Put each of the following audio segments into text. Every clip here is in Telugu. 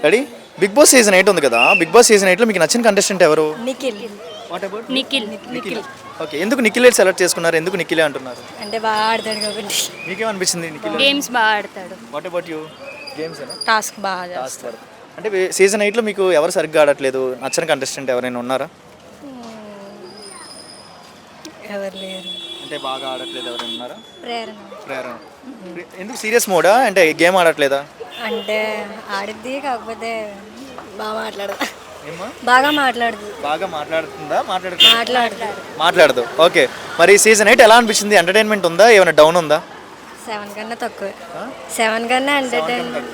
రెడీ? బిగ్ బాస్ సీజన్ 8 ఉంది కదా, బిగ్ బాస్ సీజన్ 8లో మీకు నచ్చిన కంటెస్టెంట్ ఎవరు? Nikhil. What about Nikhil okay, ఎందుకు నిఖిలే సెలెక్ట్ చేసుకున్నారు, ఎందుకు నిఖిలే అంటున్నారు? అంటే బాగా ఆడతాడు కాబట్టి. మీకేమనిపించింది నిఖిల్? గేమ్స్ బాగా ఆడతాడు. What about you? Games task బాగా చేస్తాడు. అంటే సీజన్ 8లో మీకు ఎవరు సరిగ్గా ఆడట్లేదు, నచ్చిన కంటెస్టెంట్ ఎవరైనా ఉన్నారా? ఎవరు లేరు. అంటే బాగా ఆడట్లేదు ఎవరైనా ఉన్నారా? ప్రేరణ ప్రేరణ. ఎందుకు సీరియస్ మోడా, అంటే గేమ్ ఆడట్లేదా? అంటే ఆడిద్ది, కాకపోతే బాగా మాట్లాడదు. ఏమ్మా? బాగా మాట్లాడదు. బాగా మాట్లాడుతుందా? మాట్లాడదు. మాట్లాడదు. ఓకే, మరి సీజన్ 8 ఎలా అనిపించింది? ఎంటర్టైన్మెంట్ ఉందా, ఏమైనా డౌన్ ఉందా? 7 కన్నా తక్కువే. 7 కన్నా ఎంటర్టైన్మెంట్.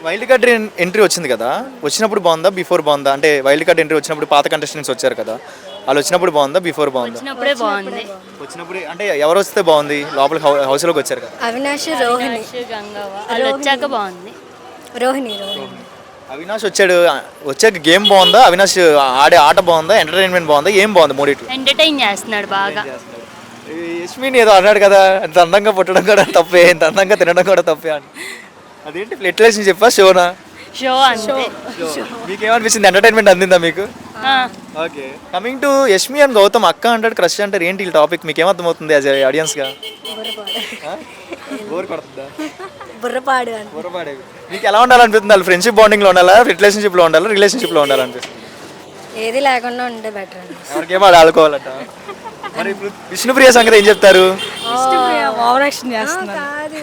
వైల్డ్ కార్డ్ ఎంట్రీ వచ్చింది కదా, వచ్చినప్పుడు బాగుందా, బిఫోర్ బాగుందా? అంటే వైల్డ్ కార్డ్ ఎంట్రీ వచ్చినప్పుడు పాత కంటెస్టెంట్స్ వచ్చారు కదా, వాళ్ళు వచ్చినప్పుడు బాగుందా, బిఫోర్ బాగుందా? వచ్చినప్పుడే బాగుంది. వచ్చినప్పుడు అంటే ఎవరు వస్తే బాగుంది? లోపల హౌస్లోకి వచ్చారు కదా, అవినాష్, రోహిణి. గంగవ్వ వాళ్ళు వచ్చాక బాగుంది. రోహిణి అవినాష్ వచ్చాక గేమ్ బాగుందా, అవినాష్ ఆడే ఆట బాగుందా, ఎంటర్టైన్మెంట్ బాగుందా, ఏం బాగుంది మూడిట్లో? ఎంటర్టైన్ చేస్తున్నాడు బాగా. యష్మిని ఏదో అన్నాడు కదా, ఇంత అందంగా పుట్టడం కూడా తప్పే, ఇంత అందంగా తినడం కూడా తప్పే అని. అదేంటి ఫ్లెట్లేషన్ చెప్పా, షోనా? షో అంతే. మీకేమనిపించింది, ఎంటర్టైన్మెంట్ అందిందా మీకు? Okay, coming to Yashmi and Gautam, అక్క అంటాడు, క్రష్ అంటారు, ఏంటి ఈ టాపిక్ మీకు ఏమర్థమవుతుంది యాజ్ ఆడియన్స్గా? బోర్ కొడుతుందా? బుర్రపాడు. బుర్రపాడేవి. మీకు ఎలా ఉండాలనిపిస్తుంది? వాళ్ళు ఫ్రెండ్షిప్ బాండింగ్లో ఉండాలా, రిలేషన్షిప్లో ఉండాలా, రిలేషన్షిప్లో ఉండాలనిపిస్తుంది? ఏది లేకుండా ఉంటే బెటర్ అండి. ఎవరికేమో అది ఆడుకోవాలట. మరి ఇప్పుడు విష్ణుప్రియ సంగతి ఏం చెప్తారు? కాదు,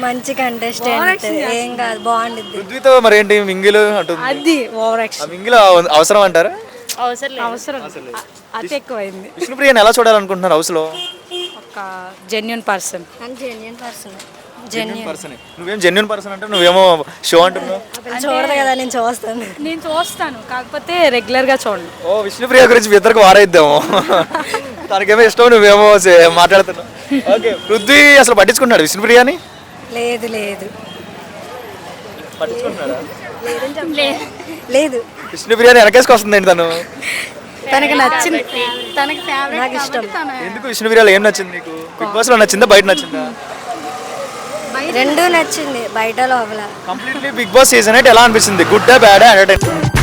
మంచి కంటెస్టెంట్, ఏం కాదు, బాగుండిద్ది. పృథ్వీతో మరి ఏంటి మింగిల్ అంటుంది, అది ఓవర్ యాక్షన్. ఆ మింగిల్ అవసరం అంటారా? అవసరం అతి ఎక్కువైంది. విష్ణుప్రియని ఎలా చూడాలనుకుంటున్నారు హౌస్ లో? ఒక జెన్యున్ పర్సన్. Genuine person. నువ్వేం జెన్యున్ పర్సన్ అంటే, నువ్వేమో షో అంటున్నావు. చూడదు కదా, నేను చూస్తాను. నేను చూస్తాను, కాకపోతే రెగ్యులర్ గా చూడండి. ఓ, విష్ణుప్రియ గురించి మీ ఇద్దరికి వారైద్దాము. తనకేమో ఇష్టం, నువ్వేమో మాట్లాడుతున్నావు. ఓకే, పృథ్వీ అసలు పట్టించుకుంటున్నాడు విష్ణుప్రియని? లేదు పట్టించుకుంటున్నాడా? లేదు. విష్ణుప్రియని వెనకేసుకొస్తుందండి తను. తనకి నచ్చింది, తనకి ఫేవరెట్, నాకు ఇష్టం. ఎందుకు విష్ణుప్రియలో ఏం నచ్చింది నీకు? బిగ్ బాస్ లో నచ్చిందా, బయట నచ్చిందా? రెండు నచ్చింది, బయట లోపల. కంప్లీట్లీ బిగ్ బాస్ సీజన్ 8 ఎలా అనిపిస్తుంది? Good bad entertainment?